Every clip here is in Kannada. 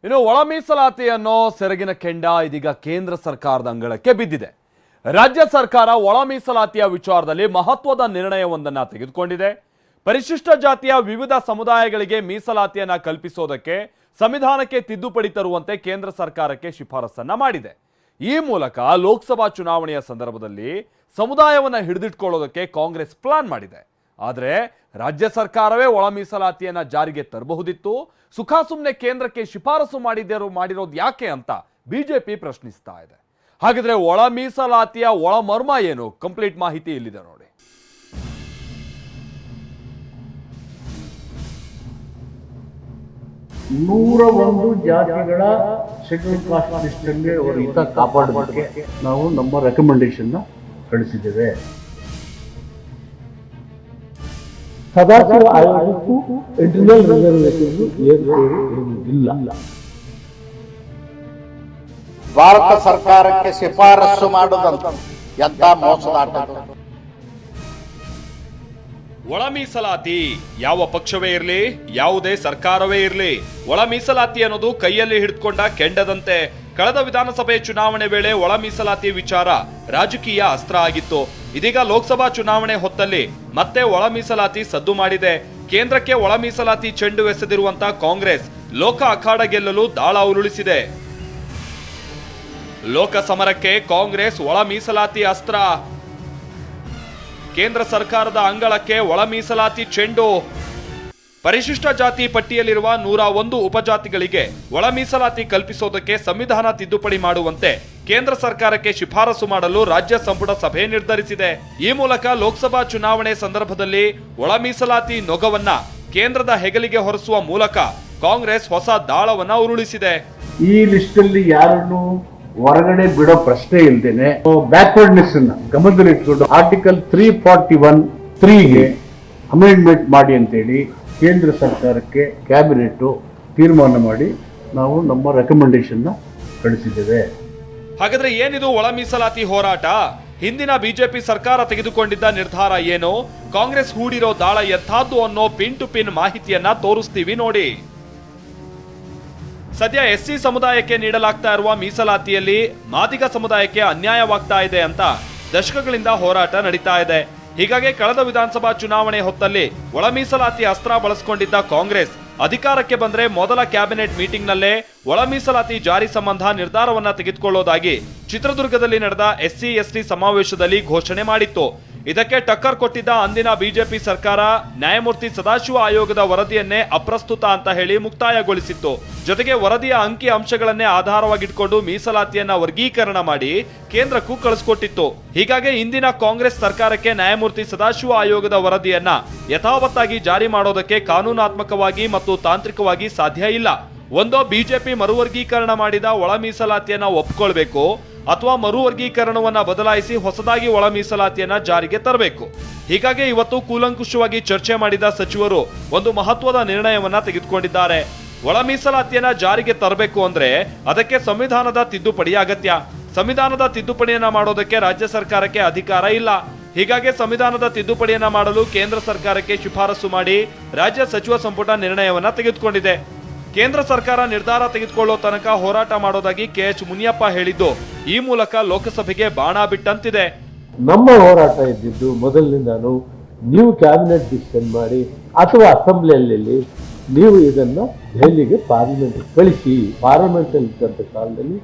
ಇನ್ನು ಒಳ ಮೀಸಲಾತಿ ಅನ್ನೋ ಸೆರಗಿನ ಕೆಂಡ ಇದೀಗ ಕೇಂದ್ರ ಸರ್ಕಾರದ ಅಂಗಳಕ್ಕೆ ಬಿದ್ದಿದೆ. ರಾಜ್ಯ ಸರ್ಕಾರ ಒಳ ಮೀಸಲಾತಿಯ ವಿಚಾರದಲ್ಲಿ ಮಹತ್ವದ ನಿರ್ಣಯವೊಂದನ್ನು ತೆಗೆದುಕೊಂಡಿದೆ. ಪರಿಶಿಷ್ಟ ಜಾತಿಯ ವಿವಿಧ ಸಮುದಾಯಗಳಿಗೆ ಮೀಸಲಾತಿಯನ್ನ ಕಲ್ಪಿಸೋದಕ್ಕೆ ಸಂವಿಧಾನಕ್ಕೆ ತಿದ್ದುಪಡಿ ತರುವಂತೆ ಕೇಂದ್ರ ಸರ್ಕಾರಕ್ಕೆ ಶಿಫಾರಸನ್ನ ಮಾಡಿದೆ. ಈ ಮೂಲಕ ಲೋಕಸಭಾ ಚುನಾವಣೆಯ ಸಂದರ್ಭದಲ್ಲಿ ಸಮುದಾಯವನ್ನ ಹಿಡಿದಿಟ್ಕೊಳ್ಳೋದಕ್ಕೆ ಕಾಂಗ್ರೆಸ್ ಪ್ಲಾನ್ ಮಾಡಿದೆ. ಆದರೆ ರಾಜ್ಯ ಸರ್ಕಾರವೇ ಒಳ ಮೀಸಲಾತಿಯನ್ನ ಜಾರಿಗೆ ತರಬಹುದಿತ್ತು. ಸುಖಾಸುಮ್ನೆ ಕೇಂದ್ರಕ್ಕೆ ಶಿಫಾರಸು ಮಾಡಿರೋದು ಯಾಕೆ ಅಂತ ಬಿಜೆಪಿ ಪ್ರಶ್ನಿಸ್ತಾ ಇದೆ. ಹಾಗಿದ್ರೆ ಒಳ ಮೀಸಲಾತಿಯ ಒಳ ಮರ್ಮ ಏನು? ಕಂಪ್ಲೀಟ್ ಮಾಹಿತಿ ಇಲ್ಲಿದೆ ನೋಡಿ. ನೂರ ಒಂದು ಜಾತಿಗಳ ಶೆಡ್ಯೂಲ್ ಕಾಸ್ಟ್ ಲಿಸ್ಟ್ ಅಲ್ಲಿ ಅವರ ಹಿತ ಕಾಪಾಡೋದಕ್ಕೆ ನಾವು ನಮ್ಮ ರೆಕಮೆಂಡೇಶನ್ ಕಳಿಸಿದ್ದೇವೆ. ಸದಾಶಿವ ಆಯೋಗಕ್ಕೂ ಇಂಟರ್ನಲ್ ರಿಸರ್ವೇಶನ್ ಇಲ್ಲ. ಭಾರತ ಸರ್ಕಾರಕ್ಕೆ ಶಿಫಾರಸು ಮಾಡುವುದಂತ ಎಂತ ಮೋಸದಾಟ. ಒಳ ಮೀಸಲಾತಿ ಯಾವ ಪಕ್ಷವೇ ಇರಲಿ, ಯಾವುದೇ ಸರ್ಕಾರವೇ ಇರಲಿ, ಒಳ ಮೀಸಲಾತಿ ಅನ್ನೋದು ಕೈಯಲ್ಲಿ ಹಿಡಿದುಕೊಂಡ ಕೆಂಡದಂತೆ. ಕಳೆದ ವಿಧಾನಸಭೆ ಚುನಾವಣೆ ವೇಳೆ ಒಳ ಮೀಸಲಾತಿ ವಿಚಾರ ರಾಜಕೀಯ ಅಸ್ತ್ರ ಆಗಿತ್ತು. ಇದೀಗ ಲೋಕಸಭಾ ಚುನಾವಣೆ ಹೊತ್ತಲ್ಲಿ ಮತ್ತೆ ಒಳ ಮೀಸಲಾತಿ ಸದ್ದು ಮಾಡಿದೆ. ಕೇಂದ್ರಕ್ಕೆ ಒಳ ಮೀಸಲಾತಿ ಚೆಂಡು ಎಸೆದಿರುವಂತ ಕಾಂಗ್ರೆಸ್ ಲೋಕ ಅಖಾಡ ಗೆಲ್ಲಲು ದಾಳ ಉರುಳಿಸಿದೆ. ಲೋಕ ಸಮರಕ್ಕೆ ಕಾಂಗ್ರೆಸ್ ಒಳ ಮೀಸಲಾತಿ ಅಸ್ತ್ರ. ಕೇಂದ್ರ ಸರ್ಕಾರದ ಅಂಗಳಕ್ಕೆ ಒಳ ಮೀಸಲಾತಿ ಚೆಂಡು. ಪರಿಶಿಷ್ಟ ಜಾತಿ ಪಟ್ಟಿಯಲ್ಲಿರುವ 101 ಉಪಜಾತಿಗಳಿಗೆ ಒಳ ಮೀಸಲಾತಿ ಕಲ್ಪಿಸೋದಕ್ಕೆ ಸಂವಿಧಾನ ತಿದ್ದುಪಡಿ ಮಾಡುವಂತೆ ಕೇಂದ್ರ ಸರ್ಕಾರಕ್ಕೆ ಶಿಫಾರಸು ಮಾಡಲು ರಾಜ್ಯ ಸಂಪುಟ ಸಭೆ ನಿರ್ಧರಿಸಿದೆ. ಈ ಮೂಲಕ ಲೋಕಸಭಾ ಚುನಾವಣೆ ಸಂದರ್ಭದಲ್ಲಿ ಒಳ ಮೀಸಲಾತಿ ನೊಗವನ್ನ ಕೇಂದ್ರದ ಹೆಗಲಿಗೆ ಹೊರಿಸುವ ಮೂಲಕ ಕಾಂಗ್ರೆಸ್ ಹೊಸ ದಾಳವನ್ನ ಉರುಳಿಸಿದೆ. ಈ ಲಿಸ್ಟ್ ಅಲ್ಲಿ ಯಾರನ್ನು ಹೊರಗಡೆ ಬಿಡೋ ಪ್ರಶ್ನೆ ಇಲ್ದೇನೆ ಬ್ಯಾಕ್ವರ್ಡ್ನೆಸ್ ಅನ್ನ ಗಮನದಲ್ಲಿಟ್ಕೊಂಡು ಆರ್ಟಿಕಲ್ 341(3)ಗೆ ಅಮೆಂಡ್ಮೆಂಟ್ ಮಾಡಿ ಅಂತೇಳಿ ಕೇಂದ್ರ ಸರ್ಕಾರಕ್ಕೆ ಕ್ಯಾಬಿನೆಟ್ ತೀರ್ಮಾನ ಮಾಡಿ ನಾವು ನಮ್ಮ ರೆಕಮೆಂಡೇಶನ್ ಕಳಿಸಿದ್ದೇವೆ. ಹಾಗಾದ್ರೆ ಏನಿದು ಒಳ ಮೀಸಲಾತಿ ಹೋರಾಟ? ಹಿಂದಿನ ಬಿಜೆಪಿ ಸರ್ಕಾರ ತೆಗೆದುಕೊಂಡಿದ್ದ ನಿರ್ಧಾರ ಏನು? ಕಾಂಗ್ರೆಸ್ ಹೂಡಿರೋ ದಾಳ ಎಂಥದ್ದು ಅನ್ನೋ ಪಿನ್ ಟು ಪಿನ್ ಮಾಹಿತಿಯನ್ನ ತೋರಿಸ್ತೀವಿ ನೋಡಿ. ಸದ್ಯ ಎಸ್ಸಿ ಸಮುದಾಯಕ್ಕೆ ನೀಡಲಾಗ್ತಾ ಇರುವ ಮೀಸಲಾತಿಯಲ್ಲಿ ಮಾದಿಗ ಸಮುದಾಯಕ್ಕೆ ಅನ್ಯಾಯವಾಗ್ತಾ ಇದೆ ಅಂತ ದಶಕಗಳಿಂದ ಹೋರಾಟ ನಡೀತಾ ಇದೆ. ಹೀಗಾಗಿ ಕಳೆದ ವಿಧಾನಸಭಾ ಚುನಾವಣೆ ಹೊತ್ತಲ್ಲಿ ಒಳ ಮೀಸಲಾತಿ ಅಸ್ತ್ರ ಬಳಸಿಕೊಂಡಿದ್ದ ಕಾಂಗ್ರೆಸ್ ಅಧಿಕಾರಕ್ಕೆ ಬಂದ್ರೆ ಮೊದಲ ಕ್ಯಾಬಿನೆಟ್ ಮೀಟಿಂಗ್ ನಲ್ಲೇ ಒಳ ಮೀಸಲಾತಿ ಜಾರಿ ಸಂಬಂಧ ನಿರ್ಧಾರವನ್ನ ತೆಗೆದುಕೊಳ್ಳೋದಾಗಿ ಚಿತ್ರದುರ್ಗದಲ್ಲಿ ನಡೆದ ಎಸ್ಸಿ ಎಸ್ಟಿ ಸಮಾವೇಶದಲ್ಲಿ ಘೋಷಣೆ ಮಾಡಿತ್ತು. ಇದಕ್ಕೆ ಟಕ್ಕರ್ ಕೊಟ್ಟಿದ್ದ ಅಂದಿನ ಬಿಜೆಪಿ ಸರ್ಕಾರ ನ್ಯಾಯಮೂರ್ತಿ ಸದಾಶಿವ ಆಯೋಗದ ವರದಿಯನ್ನೇ ಅಪ್ರಸ್ತುತ ಅಂತ ಹೇಳಿ ಮುಕ್ತಾಯಗೊಳಿಸಿತ್ತು. ಜೊತೆಗೆ ವರದಿಯ ಅಂಕಿ ಅಂಶಗಳನ್ನೇ ಆಧಾರವಾಗಿಟ್ಕೊಂಡು ಮೀಸಲಾತಿಯನ್ನ ವರ್ಗೀಕರಣ ಮಾಡಿ ಕೇಂದ್ರಕ್ಕೂ ಕಳಿಸ್ಕೊಟ್ಟಿತ್ತು. ಹೀಗಾಗಿ ಇಂದಿನ ಕಾಂಗ್ರೆಸ್ ಸರ್ಕಾರಕ್ಕೆ ನ್ಯಾಯಮೂರ್ತಿ ಸದಾಶಿವ ಆಯೋಗದ ವರದಿಯನ್ನ ಯಥಾವತ್ತಾಗಿ ಜಾರಿ ಮಾಡೋದಕ್ಕೆ ಕಾನೂನಾತ್ಮಕವಾಗಿ ಮತ್ತು ತಾಂತ್ರಿಕವಾಗಿ ಸಾಧ್ಯ ಇಲ್ಲ. ಒಂದೋ ಬಿಜೆಪಿ ಮರುವರ್ಗೀಕರಣ ಮಾಡಿದ ಒಳ ಮೀಸಲಾತಿಯನ್ನ ಒಪ್ಕೊಳ್ಬೇಕು, ಅಥವಾ ಮರುವರ್ಗೀಕರಣವನ್ನ ಬದಲಾಯಿಸಿ ಹೊಸದಾಗಿ ಒಳ ಮೀಸಲಾತಿಯನ್ನ ಜಾರಿಗೆ ತರಬೇಕು. ಹೀಗಾಗಿ ಇವತ್ತು ಕೂಲಂಕುಷವಾಗಿ ಚರ್ಚೆ ಮಾಡಿದ ಸಚಿವರು ಒಂದು ಮಹತ್ವದ ನಿರ್ಣಯವನ್ನ ತೆಗೆದುಕೊಂಡಿದ್ದಾರೆ. ಒಳ ಮೀಸಲಾತಿಯನ್ನ ಜಾರಿಗೆ ತರಬೇಕು ಅಂದ್ರೆ ಅದಕ್ಕೆ ಸಂವಿಧಾನದ ತಿದ್ದುಪಡಿ ಅಗತ್ಯ. ಸಂವಿಧಾನದ ತಿದ್ದುಪಡಿಯನ್ನ ಮಾಡೋದಕ್ಕೆ ರಾಜ್ಯ ಸರ್ಕಾರಕ್ಕೆ ಅಧಿಕಾರ ಇಲ್ಲ. ಹೀಗಾಗಿ ಸಂವಿಧಾನದ ತಿದ್ದುಪಡಿಯನ್ನ ಮಾಡಲು ಕೇಂದ್ರ ಸರ್ಕಾರಕ್ಕೆ ಶಿಫಾರಸು ಮಾಡಿ ರಾಜ್ಯ ಸಚಿವ ಸಂಪುಟ ನಿರ್ಣಯವನ್ನ ತೆಗೆದುಕೊಂಡಿದೆ. ಕೇಂದ್ರ ಸರ್ಕಾರ ನಿರ್ಧಾರ ತೆಗೆದುಕೊಳ್ಳೋ ತನಕ ಹೋರಾಟ ಮಾಡೋದಾಗಿ KH ಮುನಿಯಪ್ಪ ಹೇಳಿದ್ದು ಈ ಮೂಲಕ ಲೋಕಸಭೆಗೆ ಬಾಣ ಬಿಟ್ಟಂತಿದೆ. ನಮ್ಮ ಹೋರಾಟ ಇದ್ದಿದ್ದು ಮೊದಲಿನಿಂದಾನು ನೀವು ಕ್ಯಾಬಿನೆಟ್ ಡಿಸಿಷನ್ ಮಾಡಿ ಅಥವಾ ಅಸೆಂಬ್ಲಿಯಲ್ಲಿ ನೀವು ಇದನ್ನ ದೆಹಲಿಗೆ ಪಾರ್ಲಿಮೆಂಟ್ ಕಳಿಸಿ, ಪಾರ್ಲಿಮೆಂಟ್ ಅಲ್ಲಿ ಇದ್ದಂತ ಕಾಲದಲ್ಲಿ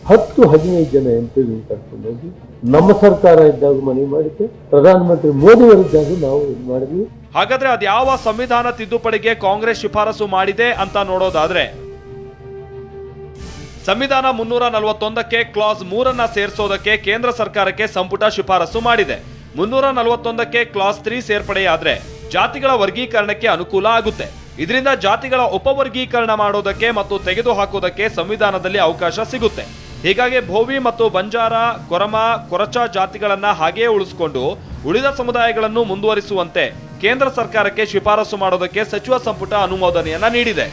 10-15 ಜನ ಎಂಪಿಗಳನ್ನು ಕರ್ಕೊಂಡು ಹೋಗಿ ನಮ್ಮ ಸರ್ಕಾರ ಇದ್ದಾಗ ಮನವಿ ಮಾಡಿದ್ದೆ, ಪ್ರಧಾನಮಂತ್ರಿ ಮೋದಿ ಅವರಿದ್ದಾಗ ನಾವು ಇದು ಮಾಡಿದ್ವಿ. ಹಾಗಾದ್ರೆ ಅದ್ಯಾವ ಸಂವಿಧಾನ ತಿದ್ದುಪಡಿಗೆ ಕಾಂಗ್ರೆಸ್ ಶಿಫಾರಸು ಮಾಡಿದೆ ಅಂತ ನೋಡೋದಾದ್ರೆ ಸಂವಿಧಾನ 341ಕ್ಕೆ ಕ್ಲಾಸ್ 3 ಸೇರಿಸೋದಕ್ಕೆ ಕೇಂದ್ರ ಸರ್ಕಾರಕ್ಕೆ ಸಂಪುಟ ಶಿಫಾರಸು ಮಾಡಿದೆ. 341ಕ್ಕೆ ಕ್ಲಾಸ್ 3 ಸೇರ್ಪಡೆಯಾದ್ರೆ ಜಾತಿಗಳ ವರ್ಗೀಕರಣಕ್ಕೆ ಅನುಕೂಲ ಆಗುತ್ತೆ. ಇದರಿಂದ ಜಾತಿಗಳ ಉಪವರ್ಗೀಕರಣ ಮಾಡೋದಕ್ಕೆ ಮತ್ತು ತೆಗೆದು ಹಾಕೋದಕ್ಕೆ ಸಂವಿಧಾನದಲ್ಲಿ ಅವಕಾಶ ಸಿಗುತ್ತೆ. ಹೀಗಾಗಿ ಭೋವಿ ಮತ್ತು ಬಂಜಾರ, ಕೊರಮ, ಕೊರಚ ಜಾತಿಗಳನ್ನ ಹಾಗೆಯೇ ಉಳಿಸಿಕೊಂಡು ಉಳಿದ ಸಮುದಾಯಗಳನ್ನು ಮುಂದುವರಿಸುವಂತೆ ಕೇಂದ್ರ ಸರ್ಕಾರಕ್ಕೆ ಶಿಫಾರಸು ಮಾಡೋದಕ್ಕೆ ಸಚಿವ ಸಂಪುಟ ಅನುಮೋದನೆಯನ್ನ ನೀಡಿದೆ.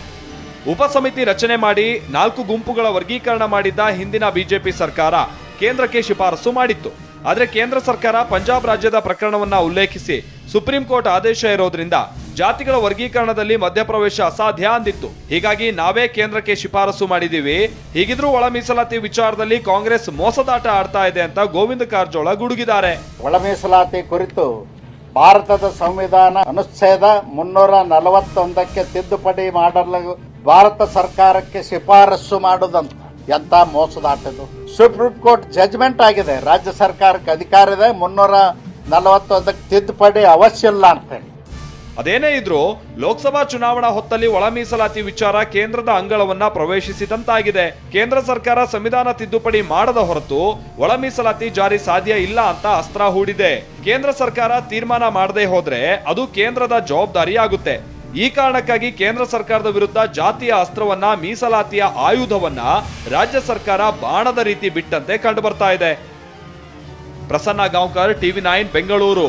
ಉಪಸಮಿತಿ ರಚನೆ ಮಾಡಿ 4 ಗುಂಪುಗಳ ವರ್ಗೀಕರಣ ಮಾಡಿದ್ದ ಹಿಂದಿನ ಬಿಜೆಪಿ ಸರ್ಕಾರ ಕೇಂದ್ರಕ್ಕೆ ಶಿಫಾರಸು ಮಾಡಿತ್ತು. ಆದರೆ ಕೇಂದ್ರ ಸರ್ಕಾರ ಪಂಜಾಬ್ ರಾಜ್ಯದ ಪ್ರಕರಣವನ್ನ ಉಲ್ಲೇಖಿಸಿ ಸುಪ್ರೀಂ ಕೋರ್ಟ್ ಆದೇಶ ಇರೋದ್ರಿಂದ ಜಾತಿಗಳ ವರ್ಗೀಕರಣದಲ್ಲಿ ಮಧ್ಯಪ್ರವೇಶ ಅಸಾಧ್ಯ ಅಂದಿತ್ತು. ಹೀಗಾಗಿ ನಾವೇ ಕೇಂದ್ರಕ್ಕೆ ಶಿಫಾರಸು ಮಾಡಿದೀವಿ. ಹೀಗಿದ್ರೂ ಒಳ ಮೀಸಲಾತಿ ವಿಚಾರದಲ್ಲಿ ಕಾಂಗ್ರೆಸ್ ಮೋಸದಾಟ ಆಡ್ತಾ ಇದೆ ಅಂತ ಗೋವಿಂದ ಕಾರಜೋಳ ಗುಡುಗಿದ್ದಾರೆ. ಒಳ ಮೀಸಲಾತಿ ಕುರಿತು ಭಾರತದ ಸಂವಿಧಾನ ಅನುಚ್ಛೇದ 341ಕ್ಕೆ ತಿದ್ದುಪಡಿ ಮಾಡಲು ಭಾರತ ಸರ್ಕಾರಕ್ಕೆ ಶಿಫಾರಸು ಮಾಡುದಂತ ಎಂತ ಮೋಸದಾಟದು. ಸುಪ್ರೀಂ ಕೋರ್ಟ್ ಜಜ್ಮೆಂಟ್ ಆಗಿದೆ, ರಾಜ್ಯ ಸರ್ಕಾರಕ್ಕೆ ಅಧಿಕಾರ ಇದೆ, 341ಕ್ಕೆ ತಿದ್ದುಪಡಿ ಅವಶ್ಯ ಇಲ್ಲ ಅಂತ ಹೇಳಿ. ಅದೇನೇ ಇದ್ರೂ ಲೋಕಸಭಾ ಚುನಾವಣಾ ಹೊತ್ತಲ್ಲಿ ಒಳ ಮೀಸಲಾತಿ ವಿಚಾರ ಕೇಂದ್ರದ ಅಂಗಳವನ್ನ ಪ್ರವೇಶಿಸಿದಂತಾಗಿದೆ. ಕೇಂದ್ರ ಸರ್ಕಾರ ಸಂವಿಧಾನ ತಿದ್ದುಪಡಿ ಮಾಡದ ಹೊರತು ಒಳ ಮೀಸಲಾತಿ ಜಾರಿ ಸಾಧ್ಯ ಇಲ್ಲ ಅಂತ ಅಸ್ತ್ರ ಹೂಡಿದೆ. ಕೇಂದ್ರ ಸರ್ಕಾರ ತೀರ್ಮಾನ ಮಾಡದೆ ಹೋದ್ರೆ ಅದು ಕೇಂದ್ರದ ಜವಾಬ್ದಾರಿ ಆಗುತ್ತೆ. ಈ ಕಾರಣಕ್ಕಾಗಿ ಕೇಂದ್ರ ಸರ್ಕಾರದ ವಿರುದ್ಧ ಜಾತಿಯ ಅಸ್ತ್ರವನ್ನ, ಮೀಸಲಾತಿಯ ಆಯುಧವನ್ನ ರಾಜ್ಯ ಸರ್ಕಾರ ಬಾಣದ ರೀತಿ ಬಿಟ್ಟಂತೆ ಕಂಡು ಬರ್ತಾ ಇದೆ. ಪ್ರಸನ್ನ ಗಾಂವ್ಕರ್, TV9 ಬೆಂಗಳೂರು.